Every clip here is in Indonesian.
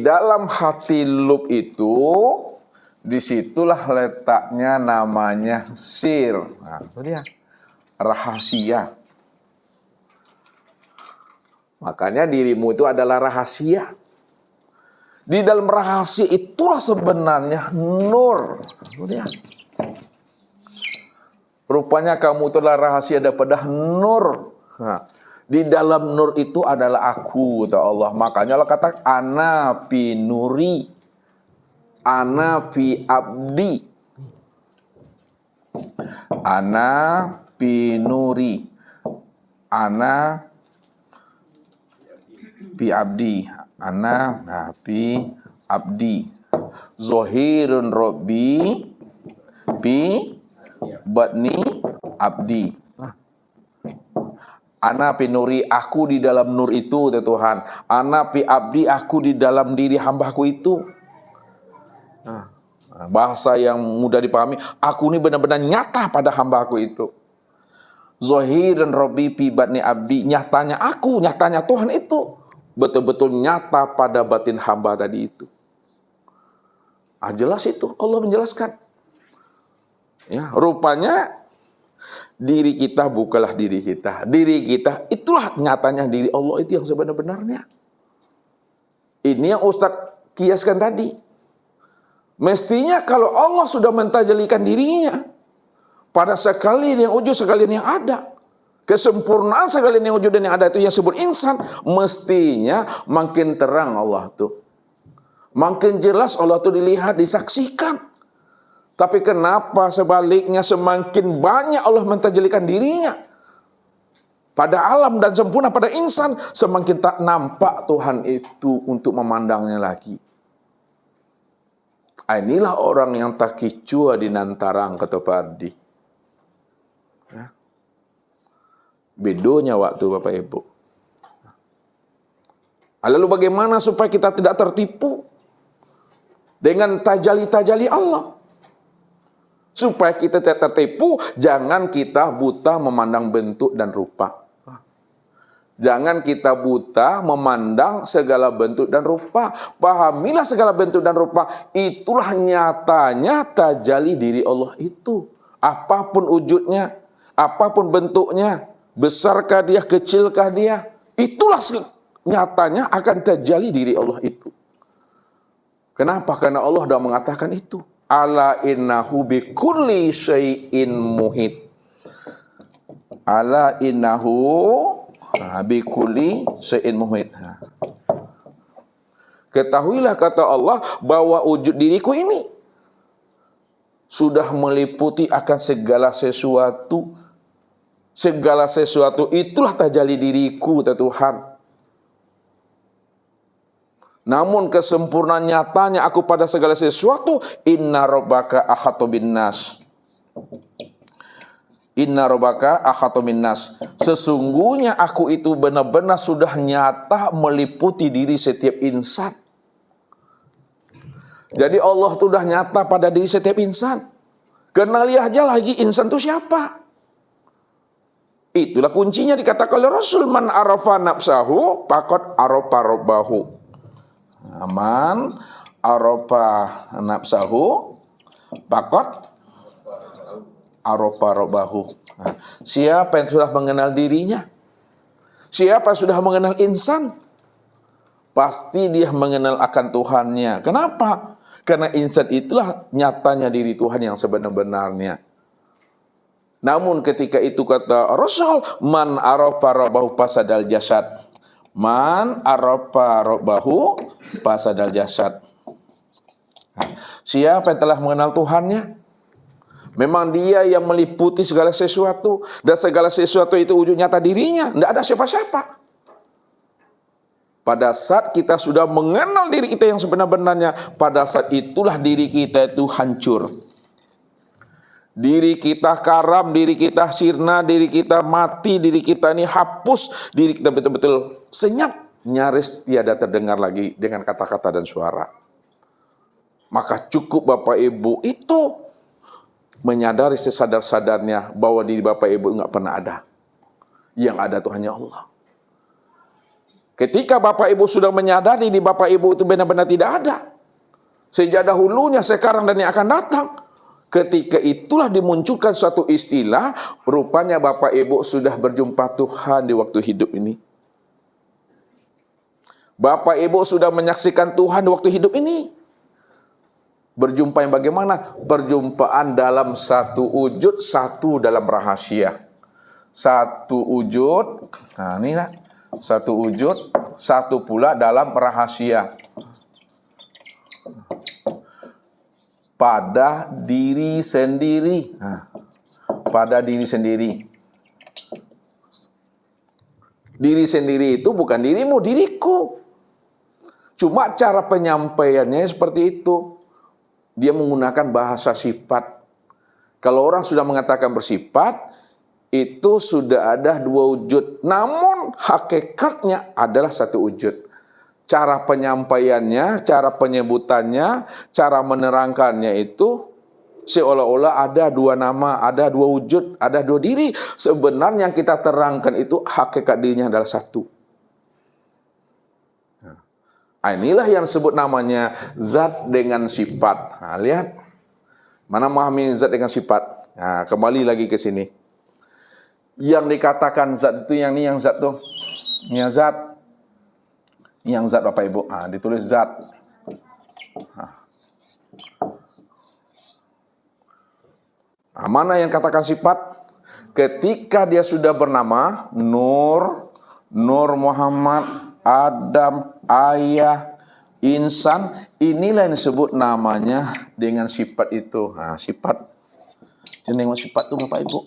dalam hati lub itu, disitulah letaknya namanya sir. Nah, itu dia. Rahasia. Makanya dirimu itu adalah rahasia. Di dalam rahasia itulah sebenarnya nur. Itu dia. Rupanya kamu itulah rahasia daripada nur. Nah, di dalam nur itu adalah aku, kata Allah. Makanya Allah kata, ana fi nuri, ana fi abdi. Ana fi nuri, ana fi abdi, ana fi abdi. Zohirun Robbi fi batni abdi. Ana fi nuri, aku di dalam nur itu, Tuhan. Ana fi abdi, aku di dalam diri hambaku itu. Bahasa yang mudah dipahami, aku ini benar-benar nyata pada hambaku itu. Zohir dan Robbi fi batni abdi, nyatanya aku, nyatanya Tuhan itu betul-betul nyata pada batin hamba tadi itu. Jelas itu, Allah menjelaskan. Ya, rupanya diri kita bukanlah diri kita. Diri kita itulah nyatanya diri Allah itu yang sebenar-benarnya. Ini yang Ustadz kiaskan tadi. Mestinya kalau Allah sudah mentajalikan dirinya pada sekalian yang wujud, sekalian yang ada, kesempurnaan sekalian yang wujud dan yang ada itu yang disebut insan, mestinya makin terang Allah tuh. Makin jelas Allah tuh dilihat, disaksikan. Tapi kenapa sebaliknya semakin banyak Allah mentajalikan dirinya pada alam dan sempurna pada insan, semakin tak nampak Tuhan itu untuk memandangnya lagi. Inilah orang yang tak kicua di nantarang, kata Pak Ardi. Ya. Bedonya waktu Bapak Ibu. Lalu bagaimana supaya kita tidak tertipu dengan tajali-tajali Allah? Supaya kita tidak tertipu, jangan kita buta memandang bentuk dan rupa. Jangan kita buta memandang segala bentuk dan rupa. Pahamilah segala bentuk dan rupa. Itulah nyatanya tajali diri Allah itu. Apapun wujudnya, apapun bentuknya, besarkah dia, kecilkah dia, itulah nyatanya akan tajali diri Allah itu. Kenapa? Karena Allah sudah mengatakan itu. Ala innahu bikulli syai'in muhit. Ala innahu bikulli syai'in muhit. Ketahuilah, kata Allah, bahwa wujud diriku ini sudah meliputi akan segala sesuatu. Segala sesuatu itulah tajali diriku, kata Tuhan. Namun kesempurnaan nyatanya aku pada segala sesuatu, inna rabbaka ahata binnas. Inna rabbaka ahata binnas. Sesungguhnya aku itu benar-benar sudah nyata meliputi diri setiap insan. Jadi Allah itu sudah nyata pada diri setiap insan. Kenali aja lagi insan itu siapa. Itulah kuncinya dikatakan oleh Rasul, man arafa nafsahu faqad arafa rabbahu. Man arafa nafsahu faqad arafa rabbahu. Siapa yang sudah mengenal dirinya, siapa yang sudah mengenal insan, pasti dia mengenal akan Tuhannya. Kenapa? Karena insan itulah nyatanya diri Tuhan yang sebenar-benarnya. Namun ketika itu kata Rasul, man arafa rabbahu fasadal jasad. Man arafa rabbahu fasadal jasad. Siapa yang telah mengenal Tuhannya, memang dia yang meliputi segala sesuatu, dan segala sesuatu itu wujud nyata dirinya, tidak ada siapa-siapa. Pada saat kita sudah mengenal diri kita yang sebenar-benarnya, pada saat itulah diri kita itu hancur. Diri kita karam, diri kita sirna, diri kita mati, diri kita ini hapus, diri kita betul-betul senyap, nyaris tiada terdengar lagi dengan kata-kata dan suara. Maka cukup Bapak Ibu itu menyadari sesadar-sadarnya bahwa diri Bapak Ibu enggak pernah ada. Yang ada tuh hanya Allah. Ketika Bapak Ibu sudah menyadari di Bapak Ibu itu benar-benar tidak ada, sejak dahulunya, sekarang, dan yang akan datang, ketika itulah dimunculkan suatu istilah, rupanya Bapak Ibu sudah berjumpa Tuhan di waktu hidup ini. Bapak Ibu sudah menyaksikan Tuhan di waktu hidup ini. Berjumpa yang bagaimana? Perjumpaan dalam satu wujud, satu dalam rahasia. Satu wujud, nah inilah, satu wujud, satu pula dalam rahasia. Pada diri sendiri. Nah, pada diri sendiri. Diri sendiri itu bukan dirimu, diriku. Cuma cara penyampaiannya seperti itu. Dia menggunakan bahasa sifat. Kalau orang sudah mengatakan bersifat, itu sudah ada dua wujud. Namun hakikatnya adalah satu wujud. Cara penyampaiannya, cara penyebutannya, cara menerangkannya itu seolah-olah ada dua nama, ada dua wujud, ada dua diri. Sebenarnya yang kita terangkan itu hakikat dirinya adalah satu. Inilah yang disebut namanya zat dengan sifat. Nah, lihat. Mana memahami zat dengan sifat? Nah, kembali lagi ke sini. Yang dikatakan zat itu yang ini, yang zat tuh. Ini yang zat. Ini yang zat Bapak Ibu. Nah, ditulis zat. Nah, mana yang katakan sifat? Ketika dia sudah bernama Nur, Nur Muhammad, Adam, Ayah, Insan, inilah yang disebut namanya dengan sifat itu. Nah, sifat. Jangan tengok sifat itu Bapak Ibu.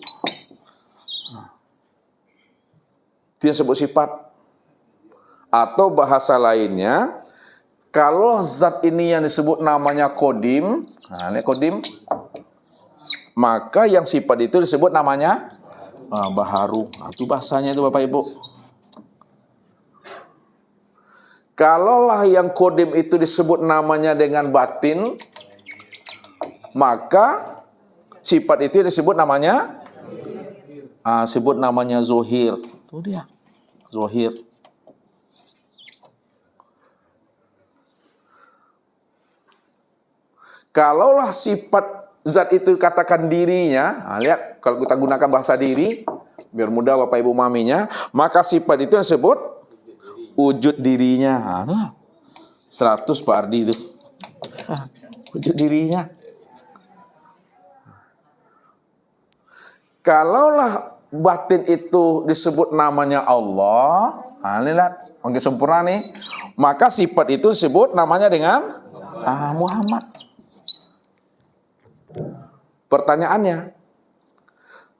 Dia sebut sifat. Atau bahasa lainnya, kalau zat ini yang disebut namanya kodim, nah ini kodim, maka yang sifat itu disebut namanya baharu. Nah, itu bahasanya itu Bapak Ibu. Kalaulah yang kodim itu disebut namanya dengan batin, maka sifat itu disebut namanya zohir. Itu dia, zohir. Kalaulah sifat zat itu katakan dirinya, lihat kalau kita gunakan bahasa diri, biar mudah Bapak Ibu maminya, maka sifat itu disebut wujud dirinya. 100 Pak Ardi itu. Wujud dirinya. Kalaulah batin itu disebut namanya Allah, lihat, makin sempurna nih, maka sifat itu disebut namanya dengan Muhammad. Pertanyaannya,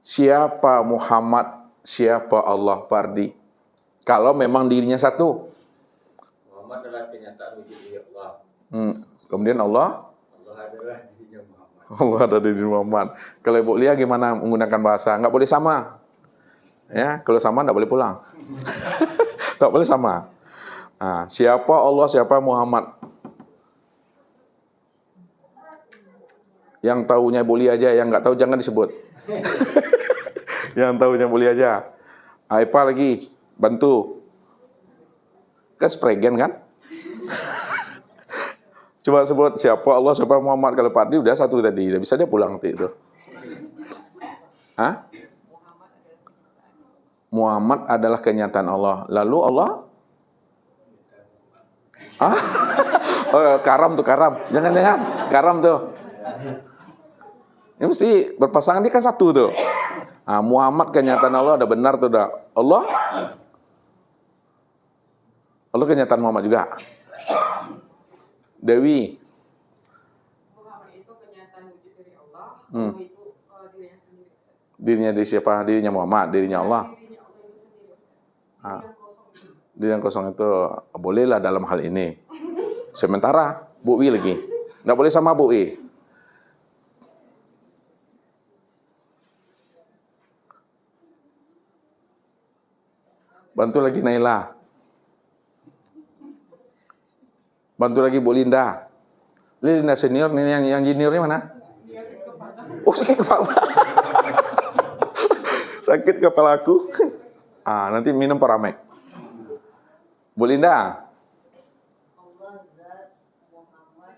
siapa Muhammad, siapa Allah Pak Ardi? Kalau memang dirinya satu. Muhammad adalah kenyataan wujud diri Allah. Kemudian Allah adalah dirinya Muhammad. Allah ada di diri Muhammad. Kalau Ibu Lia gimana menggunakan bahasa? Nggak boleh sama. Ya, kalau sama nggak boleh pulang. Tak boleh sama. Nah, siapa Allah, siapa Muhammad? Yang tahunya boleh aja, yang nggak tahu jangan disebut. Yang tahunya boleh aja. Apa lagi? Bantu. Kan spregen kan? Coba sebut siapa Allah, siapa Muhammad. Kalau Pak Ardi udah satu tadi, udah bisa dia pulang nanti itu. Hah? Muhammad adalah kenyataan Allah. Lalu Allah? Karam tuh, karam. Jangan-jangan. Karam tuh. Ini mesti berpasangan, dia kan satu tuh. Muhammad kenyataan Allah, ada benar tuh dah. Allah kenyataan Muhammad juga. Dewi. Muhammad itu kenyataan wujud dari Allah. Allah itu dirinya sendiri, Ustaz. Dirinya di siapa? Dirinya Muhammad, dirinya Allah. Dirinya Allah itu sendiri, Ustaz. Diri yang kosong itu. Diri yang kosong itu bolehlah dalam hal ini. Sementara Bu Wi lagi. Nggak boleh sama Bu Wi. Bantu lagi Naila. Bantu lagi Bu Linda. Linda senior, ini yang juniornya mana? Oh, sakit kepala. Sakit kepalaku. Nanti minum Paramek. Bu Linda. Allah zat Muhammad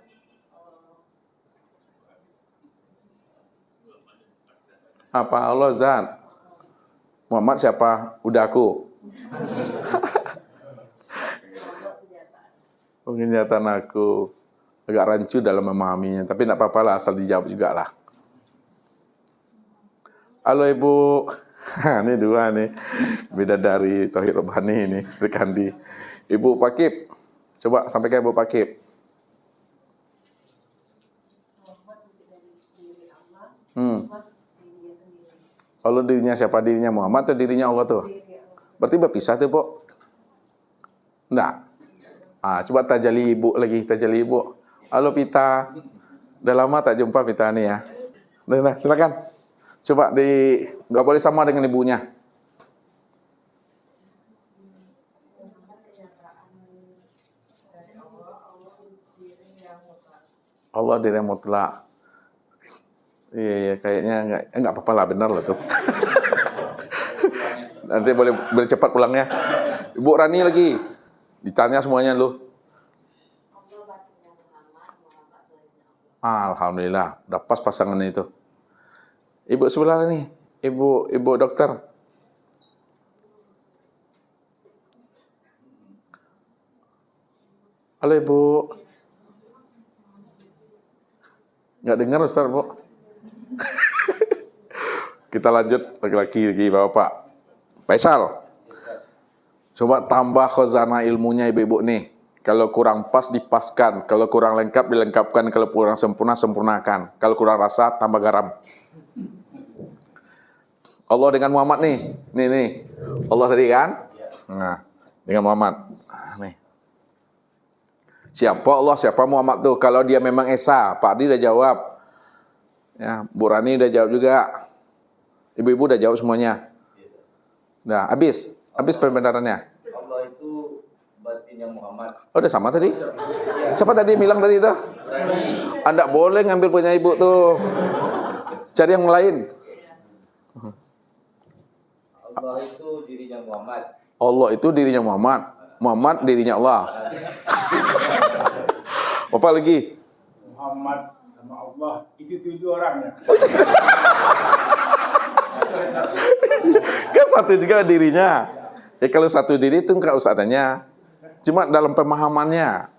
Apa Allah zat? Muhammad siapa? Udah aku. Kenyataan aku agak rancu dalam memahaminya, tapi tidak apa-apa lah, asal dijawab juga lah. Halo Ibu, ini dua nih, beda dari Tauhid Robhani ini, Sri Kandi. Ibu Pakip, coba sampaikan Ibu Pakip. Muhammad wujud dari diri Allah, Hmm. Muhammad dirinya sendiri. Allah dirinya siapa? Dirinya Muhammad atau dirinya Allah tuh? Diri Allah. Berarti berpisah tuh, Bu? Enggak. Coba tajali Ibu lagi, tajali Ibu. Halo Pita. Udah lama tak jumpa Pita nih ya. Nah, silakan. Coba nggak boleh sama dengan ibunya. Allah diri yang mutlak. Iya, kayaknya enggak apa-apa lah, benar lah tuh. Nanti boleh cepat pulangnya. Ibu Rani lagi. Ditanya semuanya lu. Allah batinnya Muhammad, Muhammad zahirnya Allah. Alhamdulillah, udah pas pasangan itu. Ibu sebelah nih, ibu dokter. Halo Ibu. Nggak dengar Ustaz, Bu. Kita lanjut laki-laki lagi Bapak. Faisal. Coba tambah khazanah ilmunya ibu-ibu nih. Kalau kurang pas dipaskan, kalau kurang lengkap dilengkapkan, kalau kurang sempurna sempurnakan. Kalau kurang rasa tambah garam. Allah dengan Muhammad nih. Nih. Allah tadi kan? Nah, dengan Muhammad. Nih. Siapa Allah, siapa Muhammad tuh? Kalau dia memang Esa, Pak Adi udah jawab. Ya, Bu Rani udah jawab juga. Ibu-ibu udah jawab semuanya. Nah, habis pembenarannya. Allah itu batinnya Muhammad. Oh, udah sama tadi? Siapa tadi bilang tadi itu? Anda boleh ngambil punya ibu tuh. Cari yang lain. Allah itu dirinya Muhammad. Allah itu dirinya Muhammad. Muhammad dirinya Allah. Apa lagi? Muhammad sama Allah itu 7 orangnya. Kan satu juga dirinya. Ya kalau satu diri itu enggak usah tanya. Cuma dalam pemahamannya.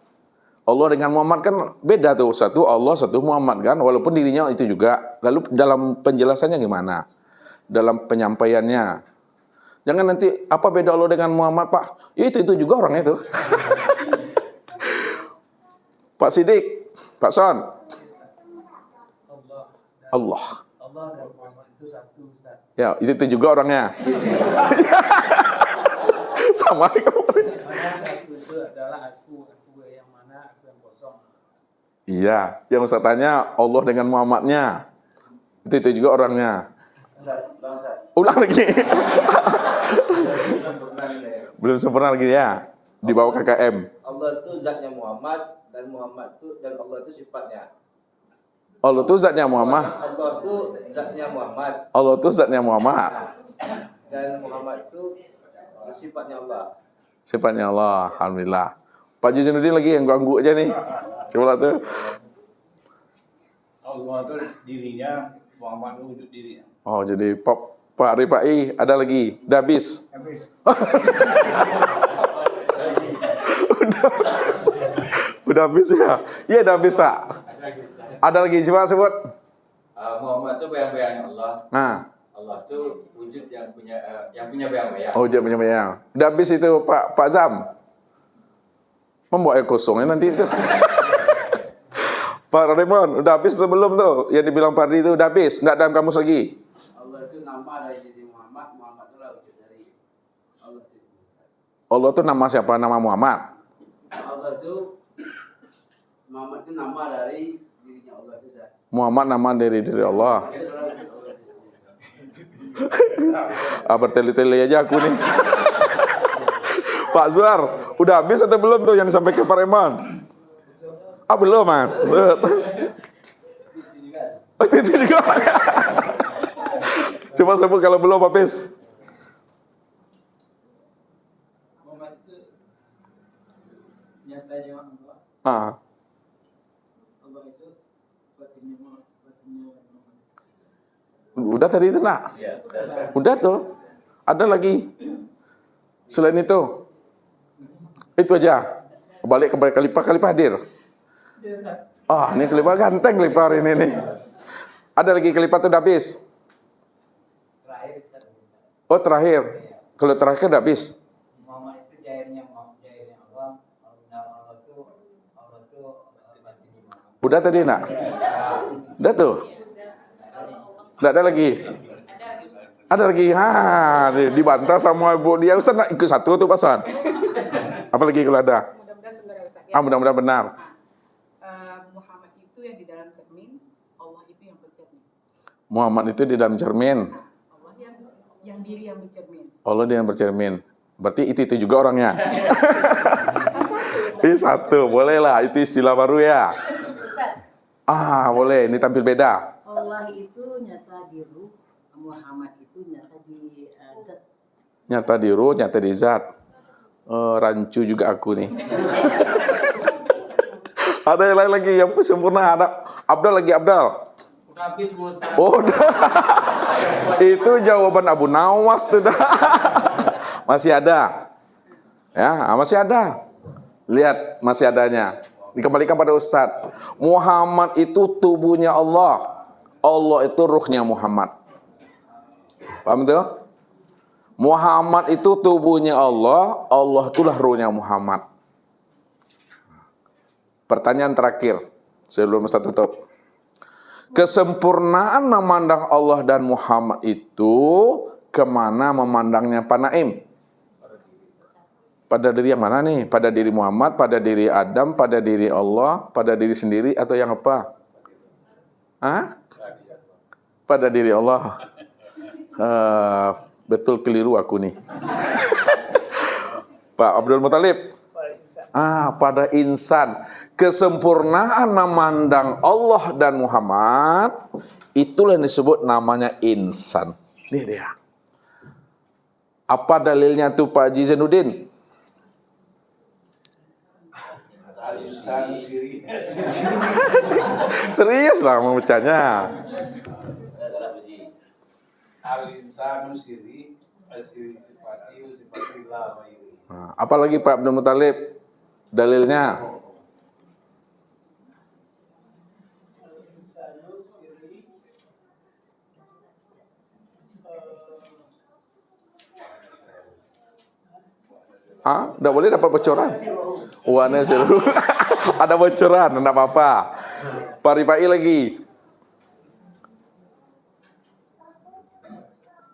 Allah dengan Muhammad kan beda tuh. Satu Allah, satu Muhammad kan. Walaupun dirinya itu juga. Lalu dalam penjelasannya gimana? Dalam penyampaiannya. Jangan nanti, apa beda Allah dengan Muhammad, Pak? Ya itu juga orangnya itu. Pak Sidik, Pak Son. Allah. Allah dan Muhammad itu satu, Ustaz. Ya, itu juga orangnya. Sama nih kamu. Mana satu itu adalah aku yang mana, aku yang kosong. Iya, yang Ustaz tanya Allah dengan Muhammadnya. Itu juga orangnya. Ulang lagi. Belum sempurna lagi ya. Di bawah KKM. Allah itu zatnya Muhammad dan Muhammad itu dan Allah itu sifatnya. Allah itu zatnya Muhammad. Allah itu zatnya Muhammad Allah itu zatnya Muhammad. dan Muhammad itu sifatnya Allah. Sifatnya Allah. Alhamdulillah. Pak Jujunuddin lagi yang ganggu aja nih. Coba tuh. Allah itu dirinya, Muhammad itu wujud dirinya. Oh, jadi Pak Ripai ada lagi. Udah habis. Habis. Udah habis ya? Iya, udah habis, Pak. Ada lagi, coba sebut. Muhammad itu bayang-bayangnya Allah. Nah, Allah itu wujud yang punya bayang-bayang. oh, jangan banyak. Udah habis itu, Pak Zam. Membawa yang kosongnya nanti itu. Pak Raymond, udah habis atau belum tuh? Yang dibilang Pak Ardi itu udah habis? Nggak dalam kamus lagi? Allah itu nama dari diri Muhammad, Muhammad itulah wujud dari Allah. Allah itu nama siapa? Nama Muhammad. Allah itu Muhammad itu nama dari dirinya Allah itu, Ustaz. Muhammad nama dari diri Allah. Itu adalah wujud Allah itu sendiri. Bertele-tele aja aku nih. Pak Zuhar, udah habis atau belum tuh yang disampaikan Pak Raymond? Belum, Man. Oh, itu juga. Coba sebut kalau belum habis. Muhammad itu Ah, Allah itu batinnya udah tadi itu nak. Udah tuh. Ada lagi. Selain itu. Itu aja. Balik ke Khalifah hadir. Ah, ini Khalifah ganteng Khalifah hari ini nih. Ada lagi Khalifah tuh udah habis. Terakhir Ustaz. Oh, terakhir. Kalau terakhir udah habis. Muhammad itu jahirnya Allah. Allah tuh batinnya Muhammad. Udah tadi nak. Udah tuh. Nggak ada lagi. Ada lagi. Dibantah sama ibu dia. Ustaz nak ikut satu tuh pasan. Apalagi kalau ada. Mudah-mudahan benar ya Ustaz. Ya. Mudah-mudahan benar. Muhammad itu yang di dalam cermin, Allah itu yang bercermin. Muhammad itu di dalam cermin. Allah yang diri yang bercermin. Allah dia yang bercermin. Berarti itu juga orangnya. Ini satu, boleh lah. Itu istilah baru ya. Ustaz, Boleh. Ini tampil beda. Allah itu nyata di ruh, Muhammad itu nyata di zat. Nyata di ruh, nyata di zat. Rancu juga aku nih. Ada yang lain lagi yang sempurna. Ada Abdal lagi Abdal. Udah habis Ustaz. Oh, udah. Itu jawaban Abu Nawas tuh dah. Masih ada. Ya, masih ada. Lihat, masih adanya. Dikembalikan pada Ustadz. Muhammad itu tubuhnya Allah. Allah itu ruhnya Muhammad. Paham itu? Muhammad itu tubuhnya Allah. Allah itulah ruhnya Muhammad. Pertanyaan terakhir sebelum Ustadz tutup. Kesempurnaan memandang Allah dan Muhammad itu kemana memandangnya Pak Naim? Pada diri yang mana nih? Pada diri Muhammad, pada diri Adam, pada diri Allah, pada diri sendiri atau yang apa? Pada diri Allah. Betul keliru aku nih. Pak Abdul Muthalib. Pada insan. Kesempurnaan memandang Allah dan Muhammad, itulah yang disebut namanya insan. Ini dia. Apa dalilnya tuh Pak Haji Zainuddin? Serius lah membacanya. Al-insanu siri sifati la ghairi. Apalagi Pak Abdul Muthalib dalilnya? Al-insanu siri Nggak boleh dapat bocoran. Wana seru. Ada bocoran, enggak apa-apa. Pak Rifai lagi.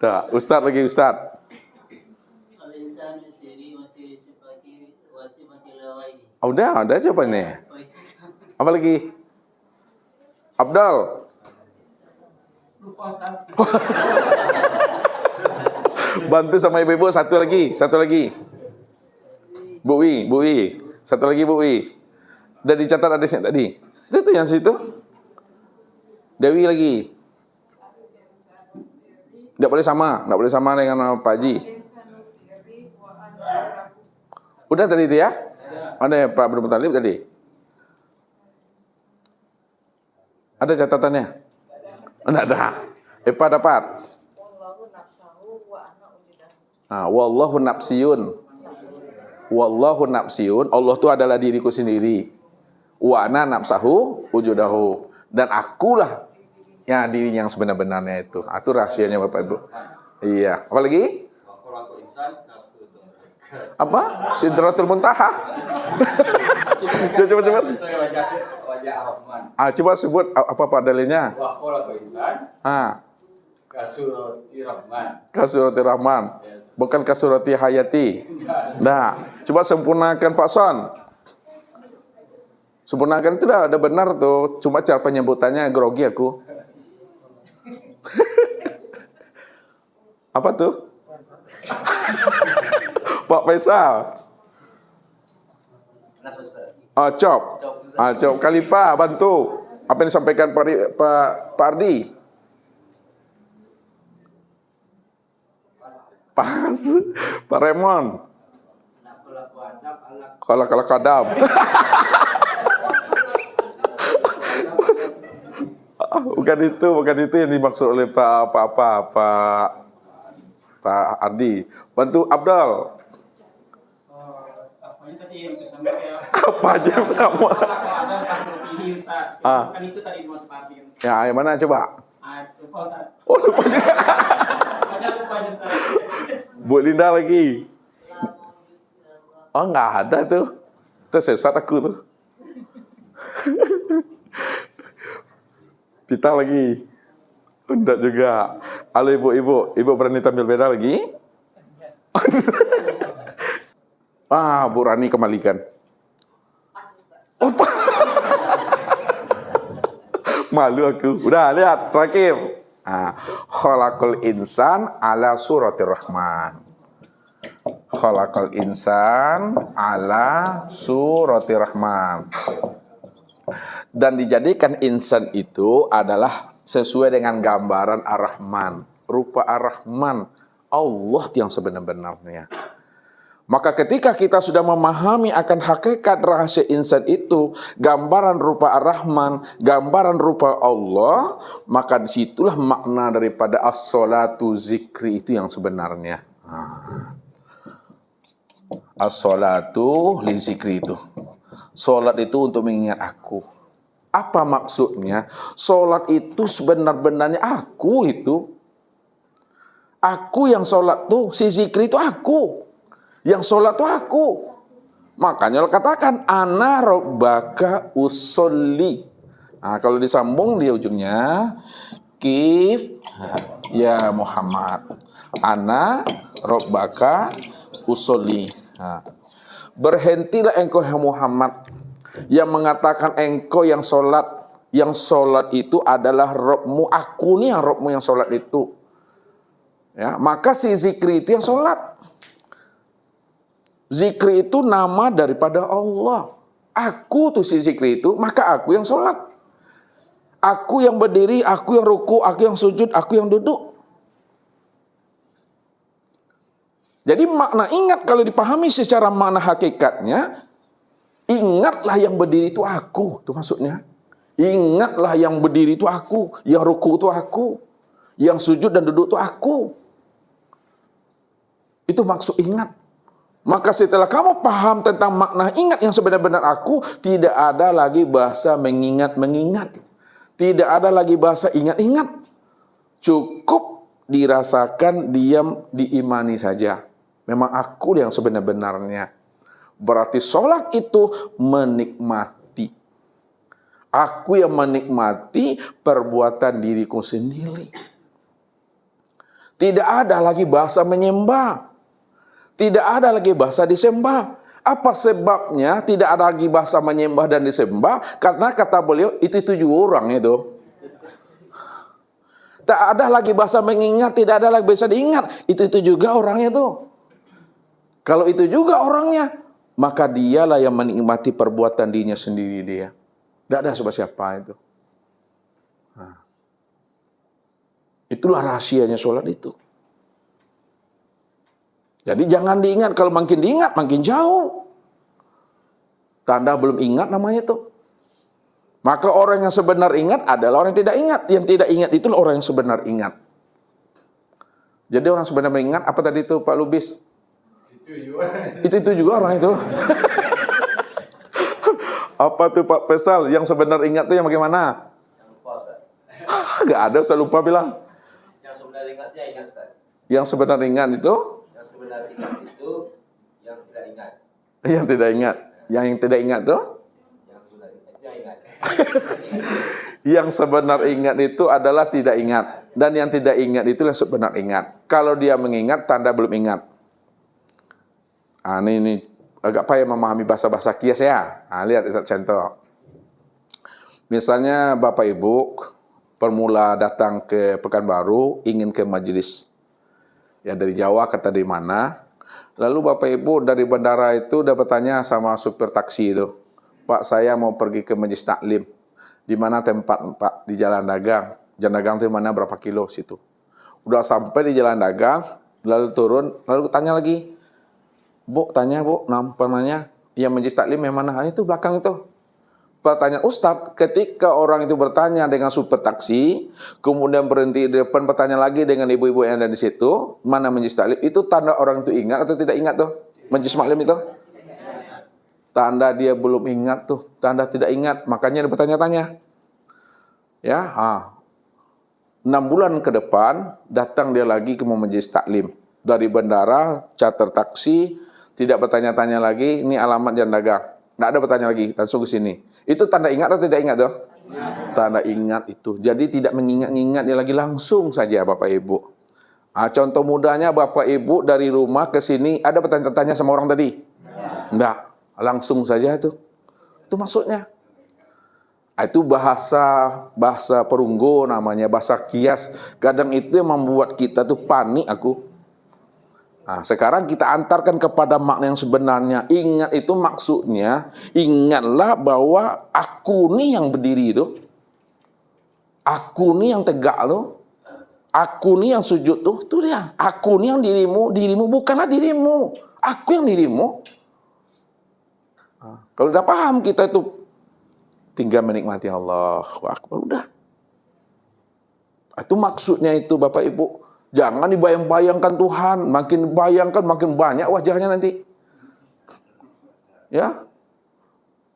Dah, Ustadz lagi Ustadz. Al-insanu siri masih sifati wasifati la ghairi. Udah, ada jawabannya. Apa lagi? Abdal. Lupa Ustaz. Bantu sama ibu-ibu satu lagi. Bu Wi, satu lagi Bu Wi. Udah dicatat adresnya tadi. Itu yang situ. Dewi lagi. Nggak boleh sama dengan Pak Haji. Udah tadi itu ya? Ada Pak Abdul Muthalib tadi? Ada catatannya? Enggak ada. Pak dapat? Wallahu nafsiyun. Wallahu nafsiyun. Allah itu adalah diriku sendiri. Wa ana nafsahu wujudahu. Dan akulah ya dirinya yang sebenar-benarnya itu. Itu rahasianya Bapak Ibu. Iya. Apa lagi? Apa? Sidratul Muntaha. Coba. Wajah Ar-Rahman. Coba sebut apa dalilnya? Wa khalaqal insan kasurati Rahman. Kasurati Rahman. Bukan kasurati hayati. Nah, coba sempurnakan Pak Son. Sempurnakan itu dah ada benar tuh. Cuma cara penyebutannya grogi aku. Apa tuh? Pak Faisal. Cop. Cop. Khalifah bantu. Apa yang disampaikan Pak Ardi? Pas. Pak Raymond. Kalau kadam. bukan itu yang dimaksud oleh Pak Ardi. Bantu Abdul. Apanya tadi yang sama kayak Apa aja yang sama? ada pas mau pilih Ustaz. Kan itu tadi mau seperti itu. Ya, yang mana coba? Lupa Ustaz. Oh, lupa juga. Ada lupa Ustaz. Bu Linda lagi. Oh, nggak ada tuh. Tersesat aku tuh. Pita lagi. Enggak juga. Halo ibu-ibu. Ibu berani tampil beda lagi? Bu Rani kembalikan. Oh, malu aku. Udah lihat terakhir. Khalaqal insan ala suratir rahman. Khalaqal insan ala suratir rahman. Dan dijadikan insan itu adalah sesuai dengan gambaran Ar-Rahman, rupa Ar-Rahman, Allah yang sebenar-benarnya. Maka ketika kita sudah memahami akan hakikat rahasia insan itu, gambaran rupa Ar-Rahman, gambaran rupa Allah, maka disitulah makna daripada as-salatu zikri itu yang sebenarnya. As-salatu li zikri itu. Salat itu untuk mengingat aku. Apa maksudnya? Salat itu sebenar-benarnya aku itu. Aku yang salat tuh, si zikri itu aku. Yang salat tuh aku. Makanya Allah katakan ana rabbaka usolli. Kalau disambung di ujungnya kif ya Muhammad. Ana rabbaka usolli. Berhentilah engkau Muhammad yang mengatakan engkau yang sholat. Yang sholat itu adalah Rabbmu, aku nih yang Rabbmu yang sholat itu. Ya, maka si zikri itu yang sholat. Zikri itu nama daripada Allah. Aku tuh si zikri itu, maka aku yang sholat. Aku yang berdiri, aku yang ruku, aku yang sujud, aku yang duduk. Jadi makna ingat kalau dipahami secara makna hakikatnya, ingatlah yang berdiri itu aku, itu maksudnya. Ingatlah yang berdiri itu aku, yang ruku itu aku, yang sujud dan duduk itu aku. Itu maksud ingat. Maka setelah kamu paham tentang makna ingat yang sebenar-benar aku, tidak ada lagi bahasa mengingat-mengingat. Tidak ada lagi bahasa ingat-ingat. Cukup dirasakan, diam, diimani saja. Memang aku yang sebenar-benarnya. Berarti sholat itu menikmati. Aku yang menikmati perbuatan diriku sendiri. Tidak ada lagi bahasa menyembah. Tidak ada lagi bahasa disembah. Apa sebabnya tidak ada lagi bahasa menyembah dan disembah? Karena kata beliau, itu juga orang itu. Tak ada lagi bahasa mengingat, tidak ada lagi bahasa diingat. Itu juga orangnya tuh. Kalau itu juga orangnya, maka dialah yang menikmati perbuatan dirinya sendiri dia. Tidak ada siapa-siapa itu. Itulah rahasianya sholat itu. Jadi jangan diingat, kalau makin diingat makin jauh. Tanda belum ingat namanya itu. Maka orang yang sebenar ingat adalah orang yang tidak ingat. Yang tidak ingat itulah orang yang sebenar ingat. Jadi orang sebenar ingat, apa tadi itu Pak Lubis? Itu juga orang itu. Apa tuh Pak Pesal? Yang sebenar ingat itu yang bagaimana? Yang lupa Ustaz. Gak ada, Ustaz lupa bilang. Yang sebenarnya ingatnya ingat Ustaz. Yang sebenar ingat itu? Yang sebenarnya ingat itu yang tidak ingat. Yang tidak ingat. Yang tidak ingat tuh? Yang sebenarnya itu yang ingat. Yang sebenar ingat itu adalah tidak ingat. Dan yang tidak ingat itu yang sebenar ingat. Kalau dia mengingat, tanda belum ingat. Ini agak payah memahami bahasa-bahasa kias ya. Lihat Ustaz contoh. Misalnya Bapak Ibu permula datang ke Pekanbaru, ingin ke majelis. Ya dari Jawa, kata dari mana. Lalu Bapak Ibu dari bandara itu udah bertanya sama supir taksi itu. Pak, saya mau pergi ke majelis taklim. Di mana tempat Pak? Di Jalan Dagang. Jalan Dagang itu mana, berapa kilo situ. Udah sampai di Jalan Dagang, lalu turun, lalu tanya lagi. Bu, tanya Bu, namanya yang majelis taklim yang mana? Itu belakang itu. pertanyaan Ustadz, ketika orang itu bertanya dengan supir taksi, kemudian berhenti di depan bertanya lagi dengan ibu-ibu yang ada di situ, mana majelis taklim, itu tanda orang itu ingat atau tidak ingat tuh? Majelis taklim itu? Tanda dia belum ingat tuh, tanda tidak ingat, makanya dia bertanya-tanya. Ya, 6 bulan ke depan, datang dia lagi ke majelis taklim. Dari bandara, charter taksi, tidak bertanya-tanya lagi, ini alamat Jalan Dagang. Nggak ada bertanya lagi, langsung ke sini. Itu tanda ingat atau tidak ingat tuh? Tanda ingat itu. Jadi tidak mengingat-ingat dia lagi, langsung saja Bapak Ibu. Contoh mudahnya Bapak Ibu dari rumah ke sini, ada bertanya-tanya sama orang tadi? Enggak, langsung saja itu. Itu maksudnya. Itu bahasa perunggu namanya, bahasa kias. Kadang itu yang membuat kita tuh panik aku. Sekarang kita antarkan kepada makna yang sebenarnya. Ingat itu maksudnya, ingatlah bahwa aku nih yang berdiri itu. Aku nih yang tegak tuh. Aku nih yang sujud tuh. Itu dia. Aku nih yang dirimu. Dirimu bukanlah dirimu. Aku yang dirimu. Kalau udah paham kita itu, tinggal menikmati Allah. Udah. Itu maksudnya itu Bapak Ibu. Jangan dibayang-bayangkan Tuhan, makin bayangkan makin banyak wajahnya nanti. Ya.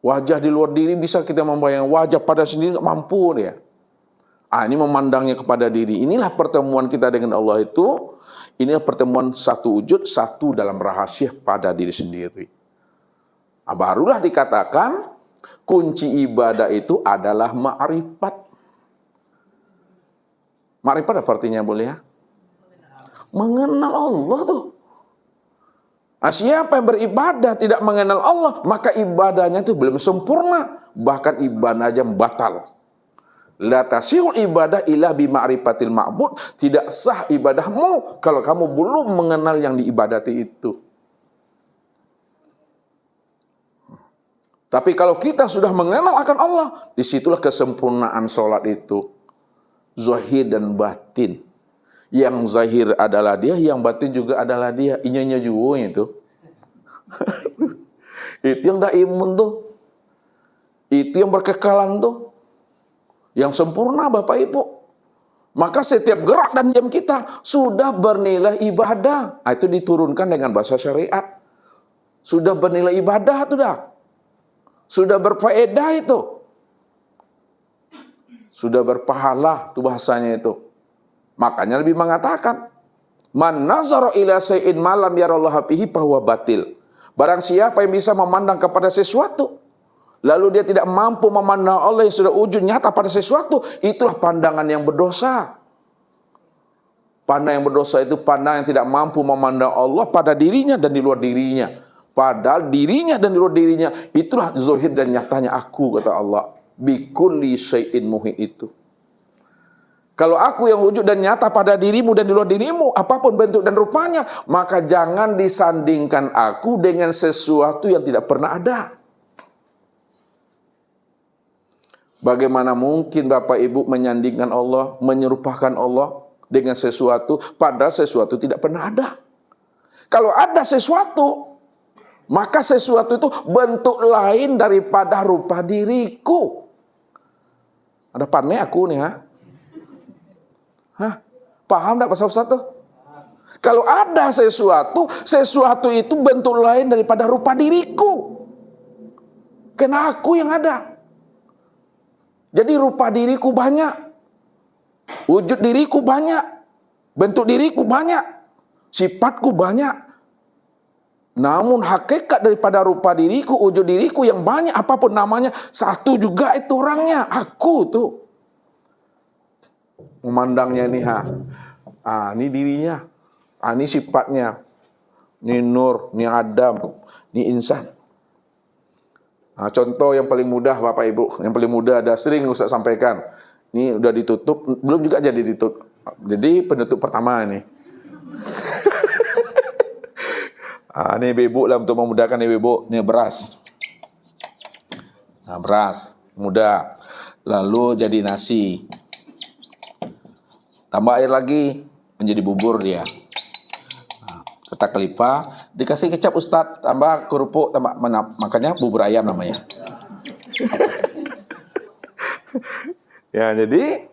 Wajah di luar diri bisa kita membayang, wajah pada sendiri nggak mampu dia. Ini memandangnya kepada diri. Inilah pertemuan kita dengan Allah itu. Inilah pertemuan satu wujud, satu dalam rahasia pada diri sendiri. Barulah dikatakan kunci ibadah itu adalah ma'rifat. Ma'rifat apa artinya boleh ya? Mengenal Allah tuh. Siapa yang beribadah tidak mengenal Allah, maka ibadahnya itu belum sempurna, bahkan ibadahnya batal. La tasihul ibadah illa bi ma'rifatil ma'bud, tidak sah ibadahmu kalau kamu belum mengenal yang diibadati itu. Tapi kalau kita sudah mengenal akan Allah, disitulah kesempurnaan sholat itu. Zahir dan batin. Yang zahir adalah dia, yang batin juga adalah dia. Inya juga itu. Itu yang daimun tuh. Itu yang berkekalan tuh. Yang sempurna Bapak Ibu. Maka setiap gerak dan diam kita sudah bernilai ibadah. Itu diturunkan dengan bahasa syariat. Sudah bernilai ibadah itu dah. Sudah berfaedah itu. Sudah berpahala itu bahasanya itu. Makanya Nabi mengatakan, man nazara ila syai'in ma lam yarallaha fihi fahuwa batil. Barang siapa yang bisa memandang kepada sesuatu, lalu dia tidak mampu memandang Allah yang sudah wujud nyata pada sesuatu, itulah pandangan yang berdosa. Pandang yang berdosa itu pandang yang tidak mampu memandang Allah pada dirinya dan di luar dirinya. Padahal dirinya dan di luar dirinya, itulah zahir dan nyatanya aku, kata Allah. Bikulli syai'in muhit itu. Kalau aku yang wujud dan nyata pada dirimu dan di luar dirimu, apapun bentuk dan rupanya, maka jangan disandingkan aku dengan sesuatu yang tidak pernah ada. Bagaimana mungkin Bapak Ibu menyandingkan Allah, menyerupakan Allah dengan sesuatu, padahal sesuatu tidak pernah ada. Kalau ada sesuatu, maka sesuatu itu bentuk lain daripada rupa diriku. Ada panai aku nih, Paham tak Pak Ustaz tuh? Kalau ada sesuatu, sesuatu itu bentuk lain daripada rupa diriku. Karena aku yang ada. Jadi rupa diriku banyak. Wujud diriku banyak. Bentuk diriku banyak. Sifatku banyak. Namun hakikat daripada rupa diriku, wujud diriku yang banyak, apapun namanya, satu juga itu orangnya. Aku tuh. Memandangnya nih, ini dirinya, ini sifatnya, ini Nur, ini Adam, ini insan. Contoh yang paling mudah Bapak Ibu, yang paling mudah ada sering Ustaz sampaikan. Ini udah ditutup, belum juga jadi ditutup. Jadi penutup pertama ini. Ini Ibu lah untuk memudahkan Ibu, ini beras. Beras mudah. Lalu jadi nasi. Tambah air lagi, menjadi bubur dia. Ketak kelipah, dikasih kecap Ustadz, tambah kerupuk, tambah makanya bubur ayam namanya. Ya, jadi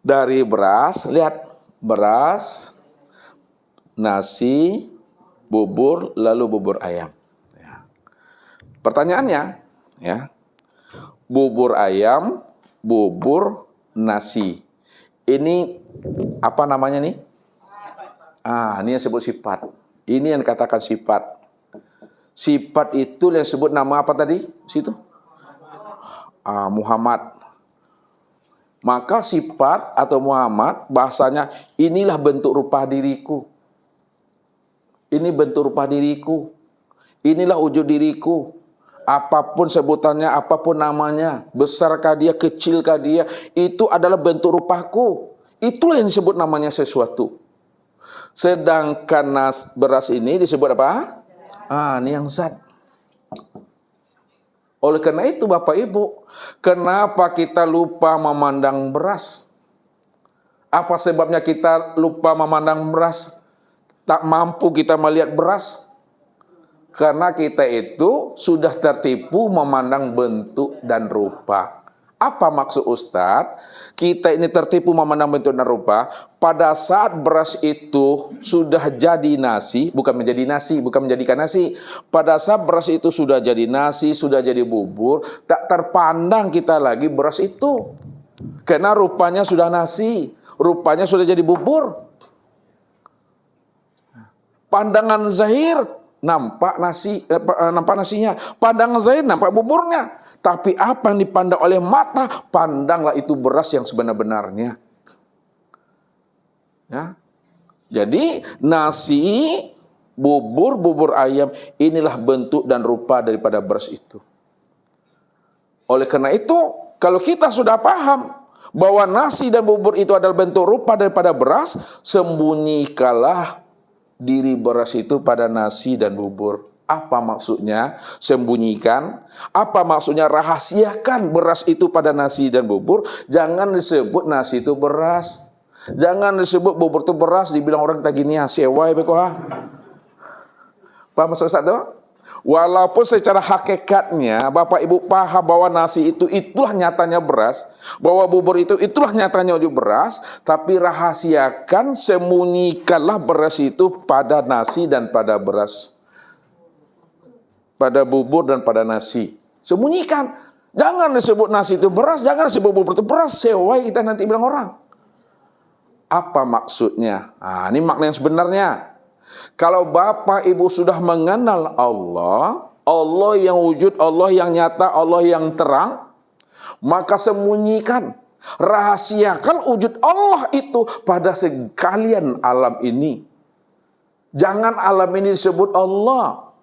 dari beras, lihat beras, nasi, bubur, lalu bubur ayam. Ya. Pertanyaannya, ya, bubur ayam, bubur, nasi. Ini apa namanya nih? Ini yang sebut sifat. Ini yang dikatakan sifat. Sifat itu yang sebut nama apa tadi? Situ? Muhammad. Maka sifat atau Muhammad bahasanya inilah bentuk rupa diriku. Ini bentuk rupa diriku. Inilah wujud diriku. Apapun sebutannya, apapun namanya, besarkah dia, kecilkah dia, itu adalah bentuk rupaku. Itulah yang disebut namanya sesuatu. Sedangkan beras ini disebut apa? Ini yang zat. Oleh karena itu Bapak Ibu, kenapa kita lupa memandang beras? Apa sebabnya kita lupa memandang beras? Tak mampu kita melihat beras? Karena kita itu sudah tertipu memandang bentuk dan rupa. Apa maksud Ustadz? Kita ini tertipu memandang bentuk dan rupa. Pada saat beras itu sudah jadi nasi, bukan menjadi nasi, bukan menjadikan nasi. Pada saat beras itu sudah jadi nasi, sudah jadi bubur, tak terpandang kita lagi beras itu. Karena rupanya sudah nasi, rupanya sudah jadi bubur. Pandangan zahir nampak nampak nasinya. Pandangan zahir nampak buburnya. Tapi apa yang dipandang oleh mata, pandanglah itu beras yang sebenar-benarnya. Ya. Jadi nasi, bubur ayam, inilah bentuk dan rupa daripada beras itu. Oleh karena itu, kalau kita sudah paham bahwa nasi dan bubur itu adalah bentuk rupa daripada beras, sembunyikanlah diri beras itu pada nasi dan bubur. Apa maksudnya sembunyikan? Apa maksudnya rahasiakan beras itu pada nasi dan bubur? Jangan disebut nasi itu beras. Jangan disebut bubur itu beras. Dibilang orang kita gini ya, sewai bekoha. Paham maksud Ustaz itu? Walaupun secara hakikatnya Bapak Ibu paham bahwa nasi itu itulah nyatanya beras, bahwa bubur itu itulah nyatanya beras, tapi rahasiakan, sembunyikanlah beras itu pada nasi dan pada beras. Pada bubur dan pada nasi. Sembunyikan. Jangan disebut nasi itu beras, jangan disebut bubur itu beras. Sewai kita nanti bilang orang. Apa maksudnya? Ini makna yang sebenarnya. Kalau Bapak Ibu sudah mengenal Allah, Allah yang wujud, Allah yang nyata, Allah yang terang, maka sembunyikan, rahasiakan wujud Allah itu pada sekalian alam ini. Jangan alam ini disebut Allah.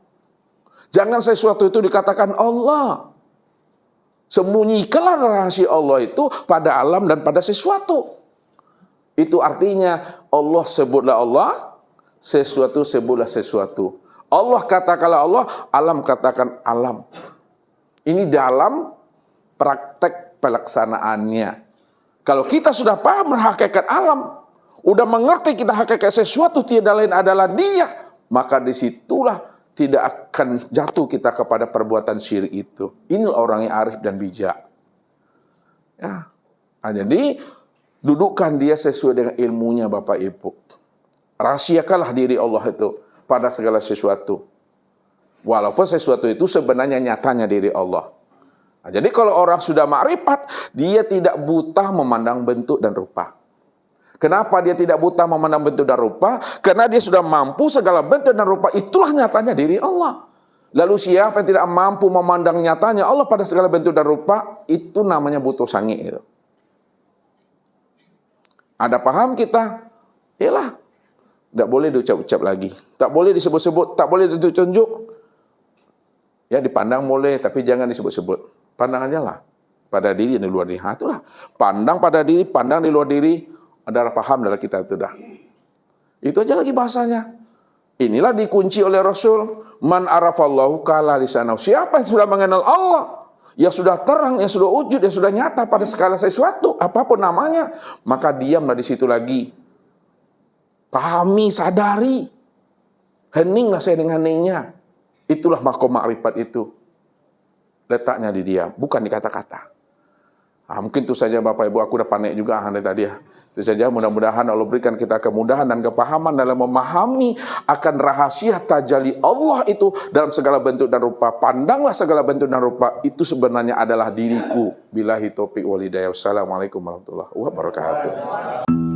Jangan sesuatu itu dikatakan Allah. Sembunyikanlah rahasia Allah itu pada alam dan pada sesuatu. Itu artinya Allah sebutlah Allah, sesuatu sebutlah sesuatu. Allah katakanlah Allah, alam katakan alam. Ini dalam praktek pelaksanaannya. Kalau kita sudah paham hakikat alam, udah mengerti kita hakikat sesuatu tiada lain adalah Dia, maka disitulah tidak akan jatuh kita kepada perbuatan syirik itu. Inilah orang yang arif dan bijak. Ya. Jadi dudukkan dia sesuai dengan ilmunya Bapak Ibu. Rahasiakanlah diri Allah itu pada segala sesuatu. Walaupun sesuatu itu sebenarnya nyatanya diri Allah. Jadi kalau orang sudah ma'rifat, dia tidak buta memandang bentuk dan rupa. Kenapa dia tidak buta memandang bentuk dan rupa? Karena dia sudah mampu segala bentuk dan rupa. Itulah nyatanya diri Allah. Lalu siapa yang tidak mampu memandang nyatanya Allah pada segala bentuk dan rupa, itu namanya butuh sangi. Itu. Ada paham kita? Yalah. Tidak boleh diucap-ucap lagi. Tak boleh disebut-sebut. Tak boleh ditunjuk. Ya dipandang boleh, tapi jangan disebut-sebut. Pandang aja lah. Pada diri dan di luar diri. Itulah. Pandang pada diri, pandang di luar diri. Ada paham dalam kita itu dah. Itu aja lagi bahasanya. Inilah dikunci oleh Rasul. Man arafallahu kala lisanahu. Siapa yang sudah mengenal Allah, yang sudah terang, yang sudah wujud, yang sudah nyata pada segala sesuatu, apapun namanya, maka diamlah di situ lagi. Pahami, sadari. Heninglah saya dengan heningnya. Itulah makom ma'rifat itu. Letaknya di dia, bukan di kata-kata. Mungkin itu saja Bapak Ibu, aku udah panik juga dari tadi ya. Itu saja, mudah-mudahan Allah berikan kita kemudahan dan kepahaman dalam memahami akan rahasia tajalli Allah itu dalam segala bentuk dan rupa. Pandanglah segala bentuk dan rupa itu sebenarnya adalah diriku. Billahi taufiq wal hidayah. Wassalamualaikum warahmatullahi wabarakatuh.